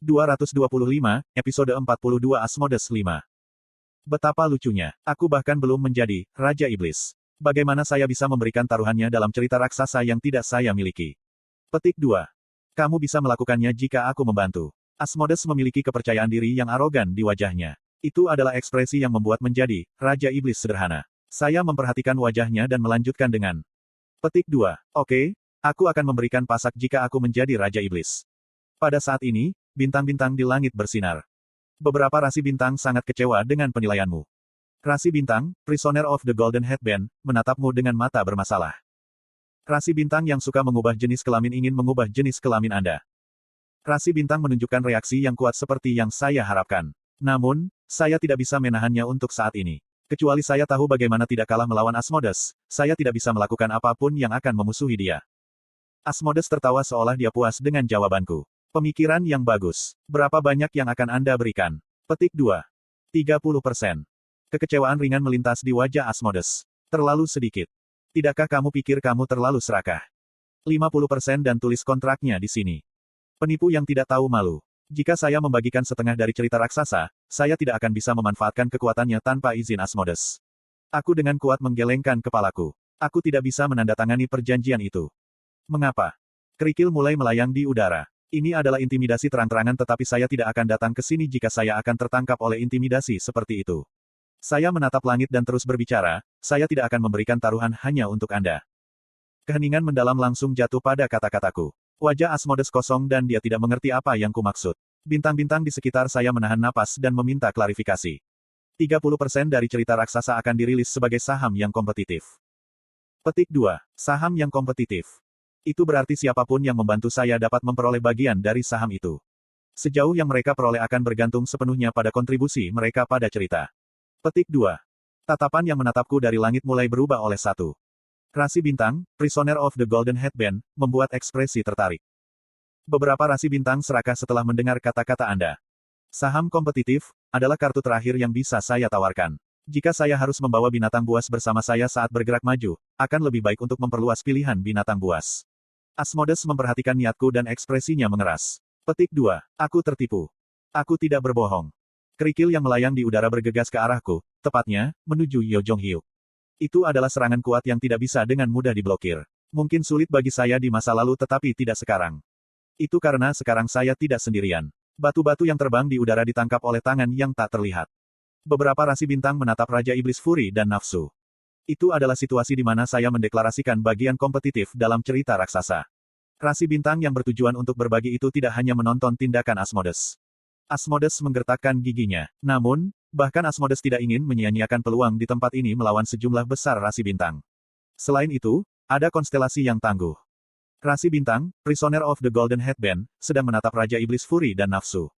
225, episode 42 Asmodes 5. Betapa lucunya, aku bahkan belum menjadi Raja Iblis. Bagaimana saya bisa memberikan taruhannya dalam cerita raksasa yang tidak saya miliki? Petik 2. Kamu bisa melakukannya jika aku membantu. Asmodes memiliki kepercayaan diri yang arogan di wajahnya. Itu adalah ekspresi yang membuat menjadi Raja Iblis sederhana. Saya memperhatikan wajahnya dan melanjutkan dengan Petik 2. Oke, aku akan memberikan pasak jika aku menjadi Raja Iblis. Pada saat ini, bintang-bintang di langit bersinar. Beberapa rasi bintang sangat kecewa dengan penilaianmu. Rasi bintang, Prisoner of the Golden Headband, menatapmu dengan mata bermasalah. Rasi bintang yang suka mengubah jenis kelamin ingin mengubah jenis kelamin Anda. Rasi bintang menunjukkan reaksi yang kuat seperti yang saya harapkan. Namun, saya tidak bisa menahannya untuk saat ini. Kecuali saya tahu bagaimana tidak kalah melawan Asmodes, saya tidak bisa melakukan apapun yang akan memusuhi dia. Asmodes tertawa seolah dia puas dengan jawabanku. Pemikiran yang bagus. Berapa banyak yang akan Anda berikan? Petik 2. 30%. Kekecewaan ringan melintas di wajah Asmodes. Terlalu sedikit. Tidakkah kamu pikir kamu terlalu serakah? 50% dan tulis kontraknya di sini. Penipu yang tidak tahu malu. Jika saya membagikan setengah dari cerita raksasa, saya tidak akan bisa memanfaatkan kekuatannya tanpa izin Asmodes. Aku dengan kuat menggelengkan kepalaku. Aku tidak bisa menandatangani perjanjian itu. Mengapa? Kerikil mulai melayang di udara. Ini adalah intimidasi terang-terangan tetapi saya tidak akan datang ke sini jika saya akan tertangkap oleh intimidasi seperti itu. Saya menatap langit dan terus berbicara, saya tidak akan memberikan taruhan hanya untuk Anda. Keheningan mendalam langsung jatuh pada kata-kataku. Wajah Asmodes kosong dan dia tidak mengerti apa yang kumaksud. Bintang-bintang di sekitar saya menahan napas dan meminta klarifikasi. 30% dari cerita raksasa akan dirilis sebagai saham yang kompetitif. Petik 2. Saham yang kompetitif. Itu berarti siapapun yang membantu saya dapat memperoleh bagian dari saham itu. Sejauh yang mereka peroleh akan bergantung sepenuhnya pada kontribusi mereka pada cerita. Petik 2. Tatapan yang menatapku dari langit mulai berubah oleh satu. Rasi bintang, Prisoner of the Golden Headband, membuat ekspresi tertarik. Beberapa rasi bintang serakah setelah mendengar kata-kata Anda. Saham kompetitif adalah kartu terakhir yang bisa saya tawarkan. Jika saya harus membawa binatang buas bersama saya saat bergerak maju, akan lebih baik untuk memperluas pilihan binatang buas. Asmodes memperhatikan niatku dan ekspresinya mengeras. Petik 2. Aku tertipu. Aku tidak berbohong. Kerikil yang melayang di udara bergegas ke arahku, tepatnya, menuju Yo Jong-hyuk. Itu adalah serangan kuat yang tidak bisa dengan mudah diblokir. Mungkin sulit bagi saya di masa lalu tetapi tidak sekarang. Itu karena sekarang saya tidak sendirian. Batu-batu yang terbang di udara ditangkap oleh tangan yang tak terlihat. Beberapa rasi bintang menatap Raja Iblis Furi dan Nafsu. Itu adalah situasi di mana saya mendeklarasikan bagian kompetitif dalam cerita raksasa. Rasi bintang yang bertujuan untuk berbagi itu tidak hanya menonton tindakan Asmodes. Asmodes menggertakkan giginya. Namun, bahkan Asmodes tidak ingin menyia-nyiakan peluang di tempat ini melawan sejumlah besar rasi bintang. Selain itu, ada konstelasi yang tangguh. Rasi bintang, Prisoner of the Golden Headband, sedang menatap Raja Iblis Furi dan Nafsu.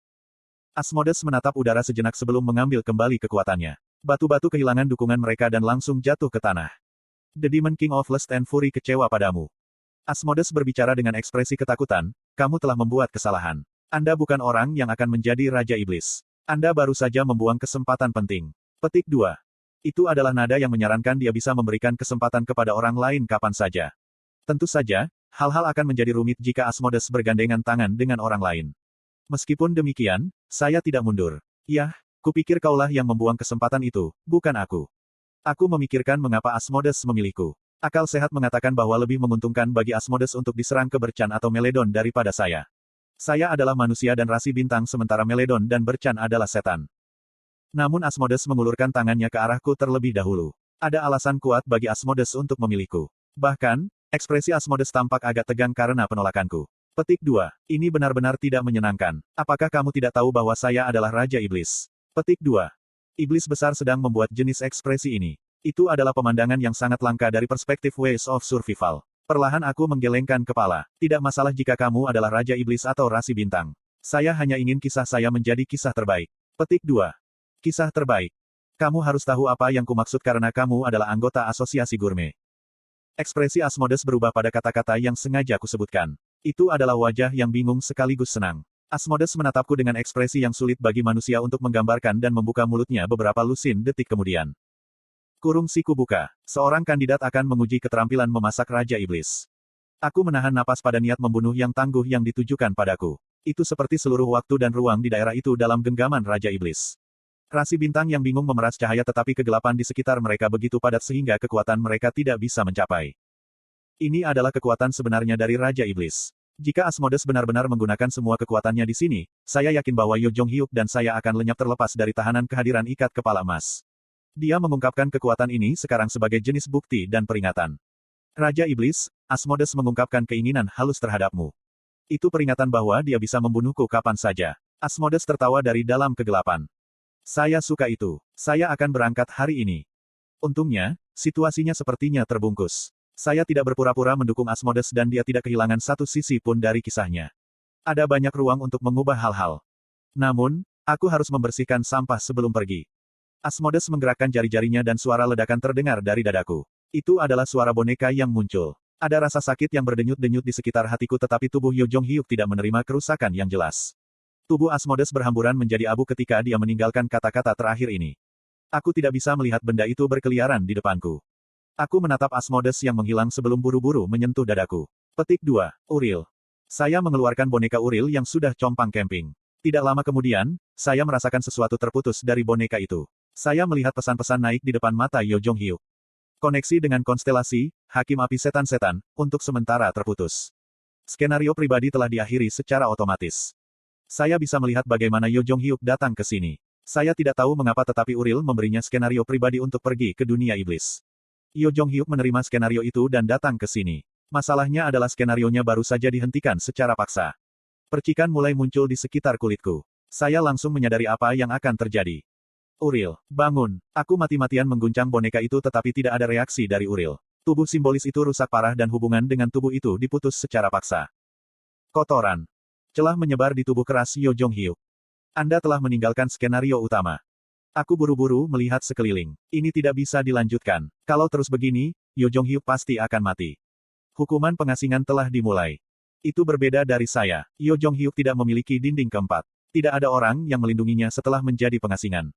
Asmodes menatap udara sejenak sebelum mengambil kembali kekuatannya. Batu-batu kehilangan dukungan mereka dan langsung jatuh ke tanah. The Demon King of Lust and Fury kecewa padamu. Asmodes berbicara dengan ekspresi ketakutan, kamu telah membuat kesalahan. Anda bukan orang yang akan menjadi Raja Iblis. Anda baru saja membuang kesempatan penting. Petik 2. Itu adalah nada yang menyarankan dia bisa memberikan kesempatan kepada orang lain kapan saja. Tentu saja, hal-hal akan menjadi rumit jika Asmodes bergandengan tangan dengan orang lain. Meskipun demikian, saya tidak mundur. Yah, kupikir kaulah yang membuang kesempatan itu, bukan aku. Aku memikirkan mengapa Asmodes memilihku. Akal sehat mengatakan bahwa lebih menguntungkan bagi Asmodes untuk diserang ke Berchan atau Meledon daripada saya. Saya adalah manusia dan rasi bintang sementara Meledon dan Berchan adalah setan. Namun Asmodes mengulurkan tangannya ke arahku terlebih dahulu. Ada alasan kuat bagi Asmodes untuk memilihku. Bahkan, ekspresi Asmodes tampak agak tegang karena penolakanku. Petik 2. Ini benar-benar tidak menyenangkan. Apakah kamu tidak tahu bahwa saya adalah Raja Iblis? Petik 2. Iblis besar sedang membuat jenis ekspresi ini. Itu adalah pemandangan yang sangat langka dari perspektif Ways of Survival. Perlahan aku menggelengkan kepala. Tidak masalah jika kamu adalah Raja Iblis atau rasi bintang. Saya hanya ingin kisah saya menjadi kisah terbaik. Petik 2. Kisah terbaik. Kamu harus tahu apa yang kumaksud karena kamu adalah anggota asosiasi gurme. Ekspresi Asmodes berubah pada kata-kata yang sengaja kusebutkan. Itu adalah wajah yang bingung sekaligus senang. Asmodes menatapku dengan ekspresi yang sulit bagi manusia untuk menggambarkan dan membuka mulutnya beberapa lusin detik kemudian. Kurung siku buka. Seorang kandidat akan menguji keterampilan memasak Raja Iblis. Aku menahan napas pada niat membunuh yang tangguh yang ditujukan padaku. Itu seperti seluruh waktu dan ruang di daerah itu dalam genggaman Raja Iblis. Rasi bintang yang bingung memeras cahaya tetapi kegelapan di sekitar mereka begitu padat sehingga kekuatan mereka tidak bisa mencapai. Ini adalah kekuatan sebenarnya dari Raja Iblis. Jika Asmodes benar-benar menggunakan semua kekuatannya di sini, saya yakin bahwa Yo Jong Hyuk dan saya akan lenyap terlepas dari tahanan kehadiran ikat kepala emas. Dia mengungkapkan kekuatan ini sekarang sebagai jenis bukti dan peringatan. Raja Iblis, Asmodes mengungkapkan keinginan halus terhadapmu. Itu peringatan bahwa dia bisa membunuhku kapan saja. Asmodes tertawa dari dalam kegelapan. Saya suka itu. Saya akan berangkat hari ini. Untungnya, situasinya sepertinya terbungkus. Saya tidak berpura-pura mendukung Asmodes dan dia tidak kehilangan satu sisi pun dari kisahnya. Ada banyak ruang untuk mengubah hal-hal. Namun, aku harus membersihkan sampah sebelum pergi. Asmodes menggerakkan jari-jarinya dan suara ledakan terdengar dari dadaku. Itu adalah suara boneka yang muncul. Ada rasa sakit yang berdenyut-denyut di sekitar hatiku tetapi tubuh Yo Jong Hyuk tidak menerima kerusakan yang jelas. Tubuh Asmodes berhamburan menjadi abu ketika dia meninggalkan kata-kata terakhir ini. Aku tidak bisa melihat benda itu berkeliaran di depanku. Aku menatap Asmodes yang menghilang sebelum buru-buru menyentuh dadaku. Petik 2. Uril. Saya mengeluarkan boneka Uril yang sudah compang camping. Tidak lama kemudian, saya merasakan sesuatu terputus dari boneka itu. Saya melihat pesan-pesan naik di depan mata Yo Jong Hyuk. Koneksi dengan konstelasi, Hakim Api Setan-Setan, untuk sementara terputus. Skenario pribadi telah diakhiri secara otomatis. Saya bisa melihat bagaimana Yo Jong Hyuk datang ke sini. Saya tidak tahu mengapa tetapi Uril memberinya skenario pribadi untuk pergi ke dunia iblis. Yo Jong Hyuk menerima skenario itu dan datang ke sini. Masalahnya adalah skenarionya baru saja dihentikan secara paksa. Percikan mulai muncul di sekitar kulitku. Saya langsung menyadari apa yang akan terjadi. Uril, bangun. Aku mati-matian mengguncang boneka itu tetapi tidak ada reaksi dari Uril. Tubuh simbolis itu rusak parah dan hubungan dengan tubuh itu diputus secara paksa. Kotoran. Celah menyebar di tubuh keras Yo Jong Hyuk. Anda telah meninggalkan skenario utama. Aku buru-buru melihat sekeliling. Ini tidak bisa dilanjutkan. Kalau terus begini, Yo Jong Hyuk pasti akan mati. Hukuman pengasingan telah dimulai. Itu berbeda dari saya. Yo Jong Hyuk tidak memiliki dinding keempat. Tidak ada orang yang melindunginya setelah menjadi pengasingan.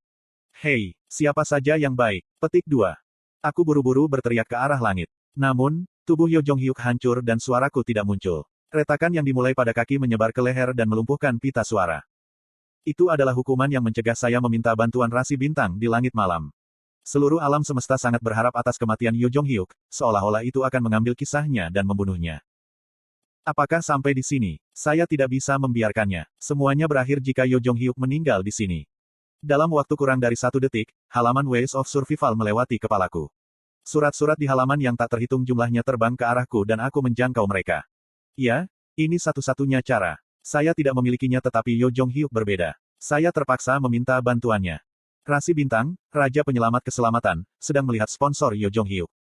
Hei, siapa saja yang baik? Petik 2. Aku buru-buru berteriak ke arah langit. Namun, tubuh Yo Jong Hyuk hancur dan suaraku tidak muncul. Retakan yang dimulai pada kaki menyebar ke leher dan melumpuhkan pita suara. Itu adalah hukuman yang mencegah saya meminta bantuan rasi bintang di langit malam. Seluruh alam semesta sangat berharap atas kematian Yo Jong Hyuk, seolah-olah itu akan mengambil kisahnya dan membunuhnya. Apakah sampai di sini? Saya tidak bisa membiarkannya. Semuanya berakhir jika Yo Jong Hyuk meninggal di sini. Dalam waktu kurang dari 1 detik, halaman Ways of Survival melewati kepalaku. Surat-surat di halaman yang tak terhitung jumlahnya terbang ke arahku dan aku menjangkau mereka. Ya, ini satu-satunya cara. Saya tidak memilikinya tetapi Yo Jong Hyuk berbeda. Saya terpaksa meminta bantuannya. Rasi Bintang, Raja Penyelamat Keselamatan, sedang melihat sponsor Yo Jong Hyuk.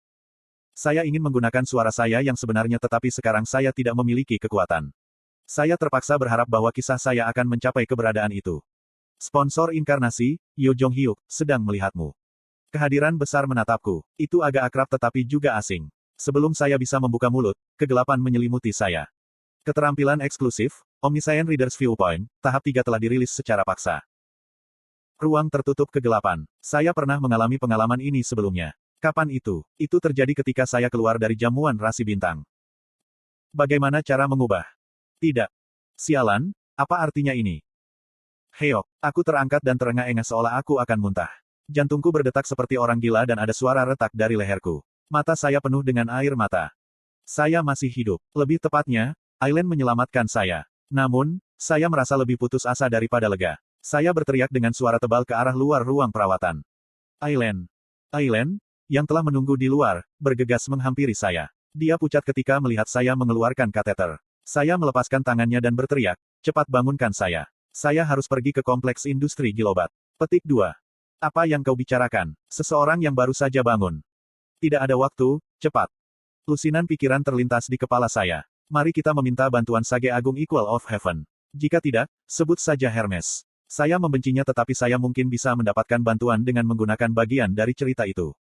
Saya ingin menggunakan suara saya yang sebenarnya tetapi sekarang saya tidak memiliki kekuatan. Saya terpaksa berharap bahwa kisah saya akan mencapai keberadaan itu. Sponsor inkarnasi, Yo Jong Hyuk, sedang melihatmu. Kehadiran besar menatapku. Itu agak akrab tetapi juga asing. Sebelum saya bisa membuka mulut, kegelapan menyelimuti saya. Keterampilan eksklusif, Omniscient Reader's Viewpoint, tahap 3 telah dirilis secara paksa. Ruang tertutup kegelapan. Saya pernah mengalami pengalaman ini sebelumnya. Kapan itu? Itu terjadi ketika saya keluar dari jamuan rasi bintang. Bagaimana cara mengubah? Tidak. Sialan, apa artinya ini? Heok, aku terangkat dan terengah-engah seolah aku akan muntah. Jantungku berdetak seperti orang gila dan ada suara retak dari leherku. Mata saya penuh dengan air mata. Saya masih hidup. Lebih tepatnya, Aileen menyelamatkan saya. Namun, saya merasa lebih putus asa daripada lega. Saya berteriak dengan suara tebal ke arah luar ruang perawatan. Aileen. Aileen, yang telah menunggu di luar, bergegas menghampiri saya. Dia pucat ketika melihat saya mengeluarkan kateter. Saya melepaskan tangannya dan berteriak, cepat bangunkan saya. Saya harus pergi ke kompleks industri Gilobat. Petik 2. Apa yang kau bicarakan? Seseorang yang baru saja bangun. Tidak ada waktu, cepat. Lusinan pikiran terlintas di kepala saya. Mari kita meminta bantuan Sage Agung Equal of Heaven. Jika tidak, sebut saja Hermes. Saya membencinya tetapi saya mungkin bisa mendapatkan bantuan dengan menggunakan bagian dari cerita itu.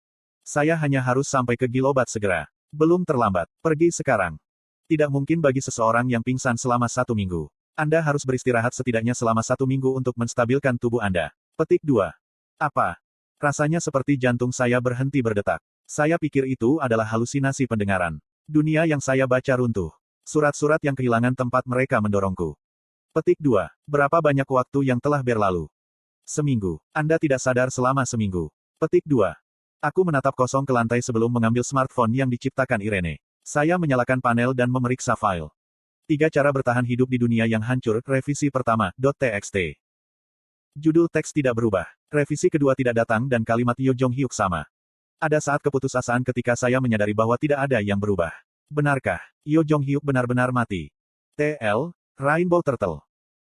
Saya hanya harus sampai ke Gilobat segera. Belum terlambat. Pergi sekarang. Tidak mungkin bagi seseorang yang pingsan selama 1 minggu. Anda harus beristirahat setidaknya selama 1 minggu untuk menstabilkan tubuh Anda. Petik 2. Apa? Rasanya seperti jantung saya berhenti berdetak. Saya pikir itu adalah halusinasi pendengaran. Dunia yang saya baca runtuh. Surat-surat yang kehilangan tempat mereka mendorongku. Petik 2. Berapa banyak waktu yang telah berlalu? Seminggu. Anda tidak sadar selama seminggu. Petik 2. Aku menatap kosong ke lantai sebelum mengambil smartphone yang diciptakan Irene. Saya menyalakan panel dan memeriksa file. 3 cara bertahan hidup di dunia yang hancur, revisi pertama, .txt. Judul teks tidak berubah. Revisi kedua tidak datang dan kalimat Yo Jong Hyuk sama. Ada saat keputusasaan ketika saya menyadari bahwa tidak ada yang berubah. Benarkah Yo Jong Hyuk benar-benar mati? TL, Rainbow Turtle.